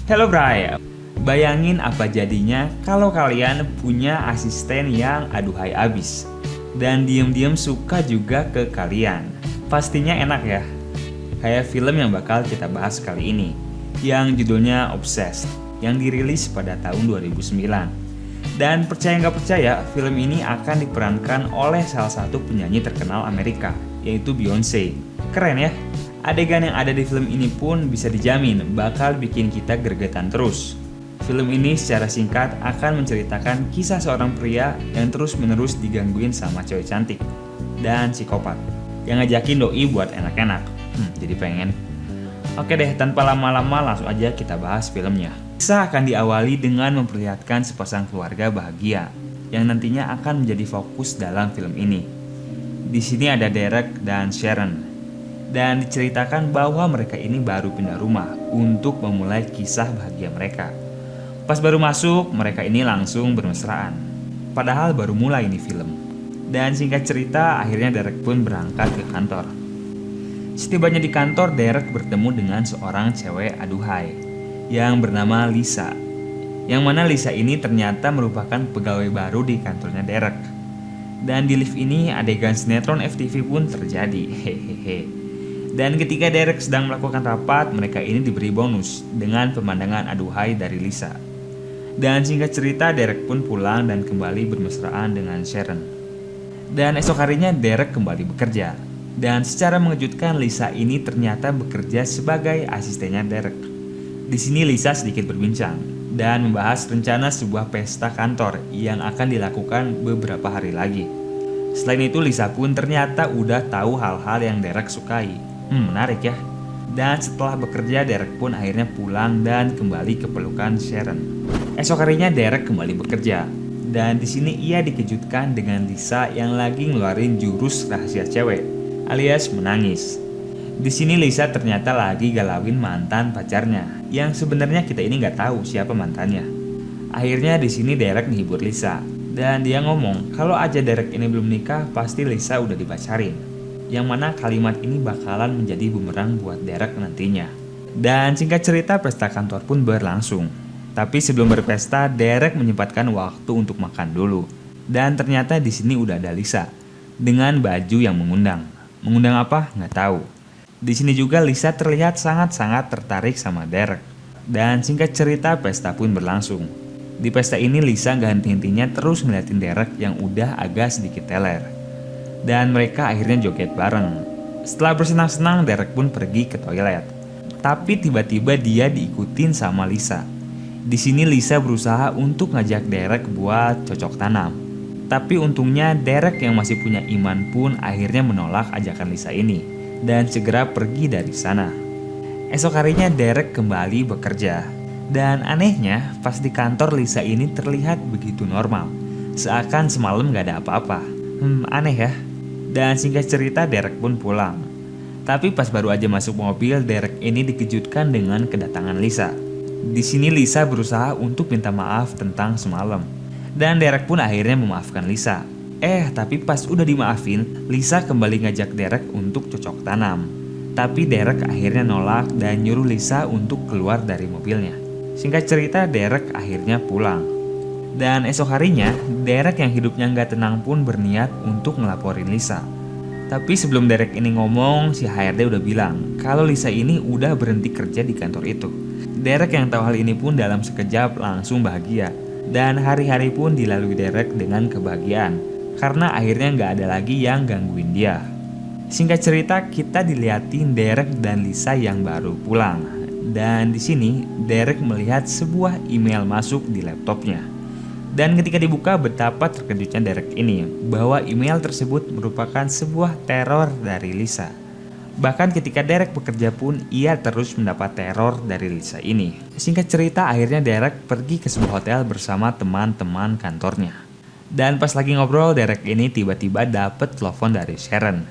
Hello Bray, bayangin apa jadinya kalau kalian punya asisten yang aduhai abis dan diem-diem suka juga ke kalian. Pastinya enak ya. Kayak film yang bakal kita bahas kali ini, yang judulnya Obsessed, yang dirilis pada tahun 2009. Dan percaya nggak percaya, film ini akan diperankan oleh salah satu penyanyi terkenal Amerika, yaitu Beyonce. Keren ya? Adegan yang ada di film ini pun bisa dijamin bakal bikin kita gregetan terus. Film ini secara singkat akan menceritakan kisah seorang pria yang terus-menerus digangguin sama cewek cantik dan psikopat yang ngajakin doi buat enak-enak. Jadi pengen. Oke deh, tanpa lama-lama langsung aja kita bahas filmnya. Kisah akan diawali dengan memperlihatkan sepasang keluarga bahagia yang nantinya akan menjadi fokus dalam film ini. Di sini ada Derek dan Sharon. Dan diceritakan bahwa mereka ini baru pindah rumah untuk memulai kisah bahagia mereka. Pas baru masuk, mereka ini langsung bermesraan. Padahal baru mulai ini film. Dan singkat cerita, akhirnya Derek pun berangkat ke kantor. Setibanya di kantor, Derek bertemu dengan seorang cewek aduhai yang bernama Lisa. Yang mana Lisa ini ternyata merupakan pegawai baru di kantornya Derek. Dan di lift ini adegan sinetron FTV pun terjadi. Hehehe. Dan ketika Derek sedang melakukan rapat, mereka ini diberi bonus dengan pemandangan aduhai dari Lisa. Dan singkat cerita, Derek pun pulang dan kembali bermesraan dengan Sharon. Dan esok harinya Derek kembali bekerja. Dan secara mengejutkan, Lisa ini ternyata bekerja sebagai asistennya Derek. Di sini Lisa sedikit berbincang dan membahas rencana sebuah pesta kantor yang akan dilakukan beberapa hari lagi. Selain itu, Lisa pun ternyata udah tahu hal-hal yang Derek sukai. Menarik ya. Dan setelah bekerja, Derek pun akhirnya pulang dan kembali ke pelukan Sharon. Esok harinya Derek kembali bekerja. Dan di sini ia dikejutkan dengan Lisa yang lagi ngeluarin jurus rahasia cewek, alias menangis. Di sini Lisa ternyata lagi galauin mantan pacarnya, yang sebenarnya kita ini nggak tahu siapa mantannya. Akhirnya di sini Derek menghibur Lisa, dan dia ngomong kalau aja Derek ini belum nikah, pasti Lisa udah dipacarin. Yang mana kalimat ini bakalan menjadi bumerang buat Derek nantinya. Dan singkat cerita, pesta kantor pun berlangsung. Tapi sebelum berpesta, Derek menyempatkan waktu untuk makan dulu. Dan ternyata di sini udah ada Lisa dengan baju yang mengundang. Mengundang apa? Nggak tahu. Di sini juga Lisa terlihat sangat-sangat tertarik sama Derek. Dan singkat cerita, pesta pun berlangsung. Di pesta ini Lisa nggak henti-hentinya terus ngeliatin Derek yang udah agak sedikit teler. Dan mereka akhirnya joget bareng. Setelah bersenang-senang, Derek pun pergi ke toilet. Tapi tiba-tiba dia diikutin sama Lisa. Di sini Lisa berusaha untuk ngajak Derek buat cocok tanam. Tapi untungnya Derek yang masih punya iman pun akhirnya menolak ajakan Lisa ini dan segera pergi dari sana. Esok harinya Derek kembali bekerja. Dan anehnya, pas di kantor Lisa ini terlihat begitu normal. Seakan semalam gak ada apa-apa. Aneh ya. Dan singkat cerita, Derek pun pulang. Tapi pas baru aja masuk mobil, Derek ini dikejutkan dengan kedatangan Lisa. Di sini Lisa berusaha untuk minta maaf tentang semalam. Dan Derek pun akhirnya memaafkan Lisa. Tapi pas udah dimaafin, Lisa kembali ngajak Derek untuk cocok tanam. Tapi Derek akhirnya nolak dan nyuruh Lisa untuk keluar dari mobilnya. Singkat cerita, Derek akhirnya pulang. Dan esok harinya, Derek yang hidupnya nggak tenang pun berniat untuk ngelaporin Lisa. Tapi sebelum Derek ini ngomong, si HRD udah bilang kalau Lisa ini udah berhenti kerja di kantor itu. Derek yang tahu hal ini pun dalam sekejap langsung bahagia. Dan hari-hari pun dilalui Derek dengan kebahagiaan, karena akhirnya nggak ada lagi yang gangguin dia. Singkat cerita, kita diliatin Derek dan Lisa yang baru pulang. Dan di sini Derek melihat sebuah email masuk di laptopnya. Dan ketika dibuka, betapa terkejutnya Derek ini bahwa email tersebut merupakan sebuah teror dari Lisa. Bahkan ketika Derek bekerja pun ia terus mendapat teror dari Lisa ini. Singkat cerita, akhirnya Derek pergi ke sebuah hotel bersama teman-teman kantornya. Dan pas lagi ngobrol, Derek ini tiba-tiba dapet telepon dari Sharon.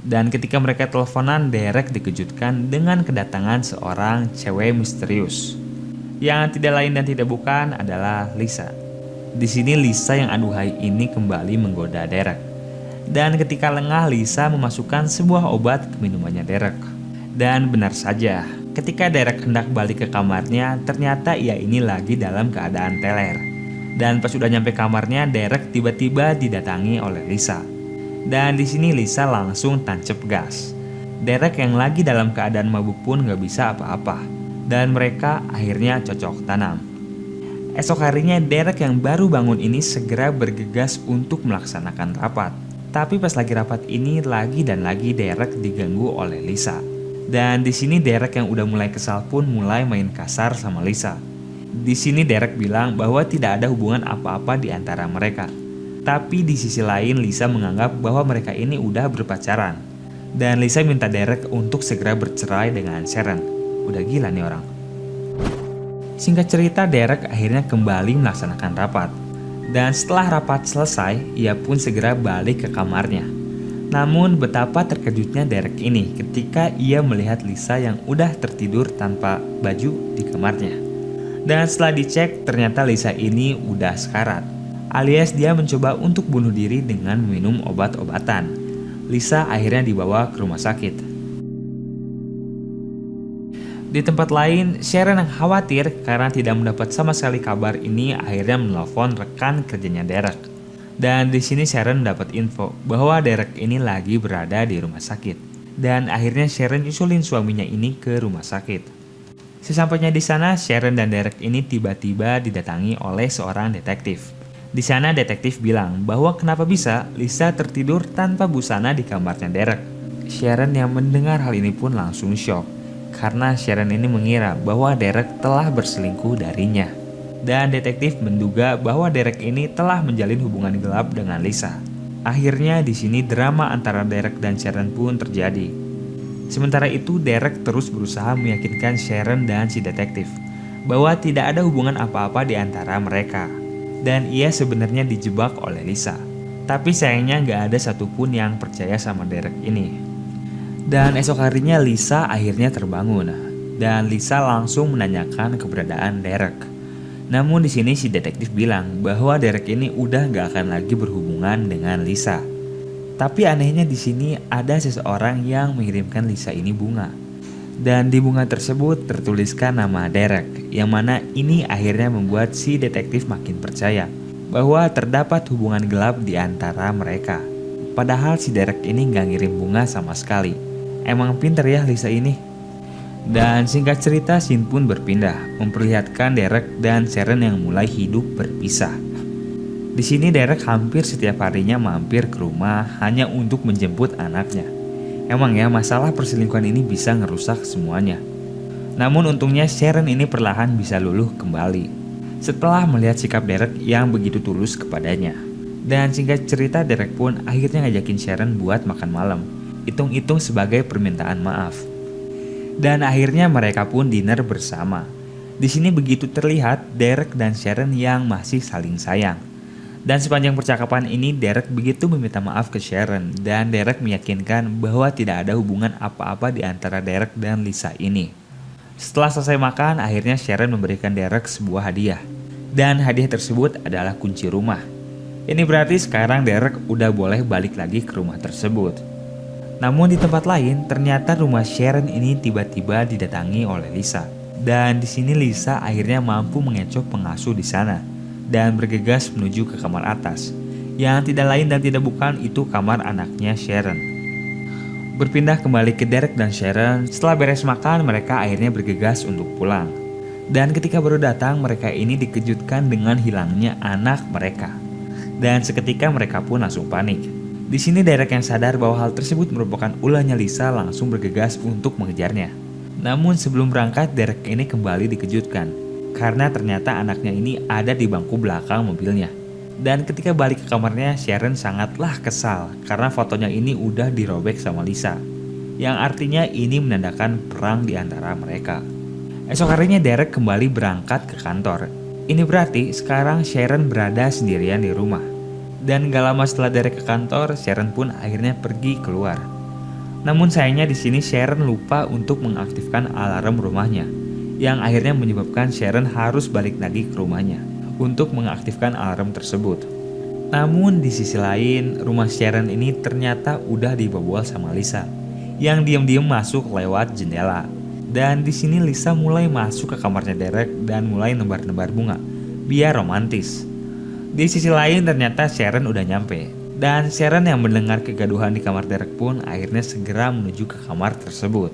Dan ketika mereka teleponan, Derek dikejutkan dengan kedatangan seorang cewek misterius. Yang tidak lain dan tidak bukan adalah Lisa. Di sini Lisa yang aduhai ini kembali menggoda Derek. Dan ketika lengah, Lisa memasukkan sebuah obat ke minumannya Derek. Dan benar saja, Ketika Derek hendak balik ke kamarnya, ternyata ia ini lagi dalam keadaan teler. Dan pas udah nyampe kamarnya, Derek tiba-tiba didatangi oleh Lisa. Dan di sini Lisa langsung tancap gas. Derek yang lagi dalam keadaan mabuk pun gak bisa apa-apa. Dan mereka akhirnya cocok tanam. Esok harinya Derek yang baru bangun ini segera bergegas untuk melaksanakan rapat. Tapi pas lagi rapat ini lagi dan lagi Derek diganggu oleh Lisa. Dan di sini Derek yang udah mulai kesal pun mulai main kasar sama Lisa. Di sini Derek bilang bahwa tidak ada hubungan apa-apa di antara mereka. Tapi di sisi lain Lisa menganggap bahwa mereka ini udah berpacaran. Dan Lisa minta Derek untuk segera bercerai dengan Sharon. Udah gila nih orang. Singkat cerita, Derek akhirnya kembali melaksanakan rapat. Dan setelah rapat selesai, ia pun segera balik ke kamarnya. Namun betapa terkejutnya Derek ini ketika ia melihat Lisa yang udah tertidur tanpa baju di kamarnya. Dan setelah dicek, ternyata Lisa ini udah sekarat, alias dia mencoba untuk bunuh diri dengan minum obat-obatan. Lisa akhirnya dibawa ke rumah sakit. Di tempat lain, Sharon yang khawatir karena tidak mendapat sama sekali kabar ini akhirnya menelpon rekan kerjanya Derek. Dan di sini Sharon mendapat info bahwa Derek ini lagi berada di rumah sakit. Dan akhirnya Sharon usulin suaminya ini ke rumah sakit. Sesampainya di sana, Sharon dan Derek ini tiba-tiba didatangi oleh seorang detektif. Di sana detektif bilang bahwa kenapa bisa Lisa tertidur tanpa busana di kamarnya Derek. Sharon yang mendengar hal ini pun langsung shock. Karena Sharon ini mengira bahwa Derek telah berselingkuh darinya. Dan detektif menduga bahwa Derek ini telah menjalin hubungan gelap dengan Lisa. Akhirnya di sini drama antara Derek dan Sharon pun terjadi. Sementara itu Derek terus berusaha meyakinkan Sharon dan si detektif bahwa tidak ada hubungan apa-apa di antara mereka. Dan ia sebenarnya dijebak oleh Lisa. Tapi sayangnya gak ada satupun yang percaya sama Derek ini. Dan esok harinya Lisa akhirnya terbangun. Dan Lisa langsung menanyakan keberadaan Derek. Namun di sini si detektif bilang bahwa Derek ini udah gak akan lagi berhubungan dengan Lisa. Tapi anehnya di sini ada seseorang yang mengirimkan Lisa ini bunga. Dan di bunga tersebut tertuliskan nama Derek, yang mana ini akhirnya membuat si detektif makin percaya bahwa terdapat hubungan gelap di antara mereka. Padahal si Derek ini gak ngirim bunga sama sekali. Emang pinter ya Lisa ini. Dan singkat cerita, scene pun berpindah, memperlihatkan Derek dan Sharon yang mulai hidup berpisah. Di sini Derek hampir setiap harinya mampir ke rumah hanya untuk menjemput anaknya. Emang ya, masalah perselingkuhan ini bisa ngerusak semuanya. Namun untungnya Sharon ini perlahan bisa luluh kembali setelah melihat sikap Derek yang begitu tulus kepadanya. Dan singkat cerita, Derek pun akhirnya ngajakin Sharon buat makan malam, hitung-hitung sebagai permintaan maaf. Dan akhirnya mereka pun dinner bersama. Di sini begitu terlihat Derek dan Sharon yang masih saling sayang. Dan sepanjang percakapan ini Derek begitu meminta maaf ke Sharon. Dan Derek meyakinkan bahwa tidak ada hubungan apa-apa di antara Derek dan Lisa ini. Setelah selesai makan, akhirnya Sharon memberikan Derek sebuah hadiah. Dan hadiah tersebut adalah kunci rumah. Ini berarti sekarang Derek udah boleh balik lagi ke rumah tersebut. Namun di tempat lain, ternyata rumah Sharon ini tiba-tiba didatangi oleh Lisa. Dan di sini Lisa akhirnya mampu mengecoh pengasuh di sana dan bergegas menuju ke kamar atas, yang tidak lain dan tidak bukan itu kamar anaknya Sharon. Berpindah kembali ke Derek dan Sharon, setelah beres makan mereka akhirnya bergegas untuk pulang. Dan ketika baru datang, mereka ini dikejutkan dengan hilangnya anak mereka. Dan seketika mereka pun langsung panik. Di sini Derek yang sadar bahwa hal tersebut merupakan ulahnya Lisa langsung bergegas untuk mengejarnya. Namun sebelum berangkat, Derek ini kembali dikejutkan karena ternyata anaknya ini ada di bangku belakang mobilnya. Dan ketika balik ke kamarnya, Sharon sangatlah kesal karena fotonya ini udah dirobek sama Lisa, yang artinya ini menandakan perang di antara mereka. Esok harinya Derek kembali berangkat ke kantor. Ini berarti sekarang Sharon berada sendirian di rumah. Dan gak lama setelah Derek ke kantor, Sharon pun akhirnya pergi keluar. Namun sayangnya di sini Sharon lupa untuk mengaktifkan alarm rumahnya, yang akhirnya menyebabkan Sharon harus balik lagi ke rumahnya untuk mengaktifkan alarm tersebut. Namun di sisi lain, rumah Sharon ini ternyata udah dibobol sama Lisa, yang diam-diam masuk lewat jendela. Dan di sini Lisa mulai masuk ke kamarnya Derek dan mulai nebar-nebar bunga, biar romantis. Di sisi lain ternyata Sharon udah nyampe. Dan Sharon yang mendengar kegaduhan di kamar Derek pun akhirnya segera menuju ke kamar tersebut.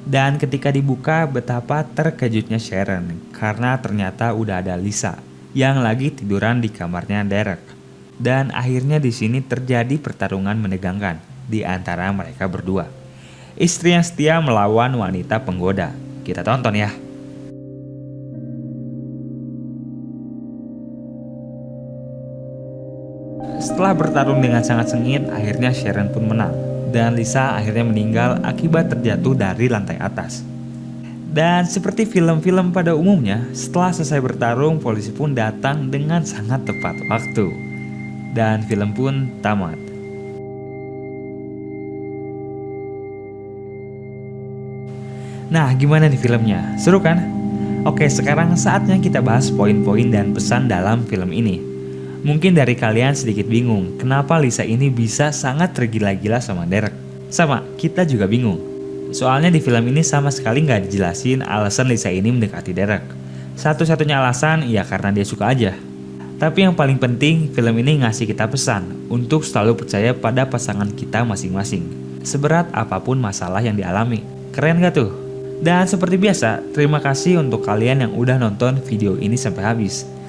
Dan ketika dibuka, betapa terkejutnya Sharon karena ternyata udah ada Lisa yang lagi tiduran di kamarnya Derek. Dan akhirnya di sini terjadi pertarungan menegangkan di antara mereka berdua. Istri yang setia melawan wanita penggoda. Kita tonton ya. Setelah bertarung dengan sangat sengit, akhirnya Sharon pun menang. Dan Lisa akhirnya meninggal akibat terjatuh dari lantai atas. Dan seperti film-film pada umumnya, setelah selesai bertarung, polisi pun datang dengan sangat tepat waktu. Dan film pun tamat. Nah, gimana nih filmnya? Seru kan? Oke, sekarang saatnya kita bahas poin-poin dan pesan dalam film ini. Mungkin dari kalian sedikit bingung, kenapa Lisa ini bisa sangat tergila-gila sama Derek? Sama, kita juga bingung. Soalnya di film ini sama sekali nggak dijelasin alasan Lisa ini mendekati Derek. Satu-satunya alasan ya karena dia suka aja. Tapi yang paling penting, film ini ngasih kita pesan untuk selalu percaya pada pasangan kita masing-masing. Seberat apapun masalah yang dialami. Keren gak tuh? Dan seperti biasa, terima kasih untuk kalian yang udah nonton video ini sampai habis.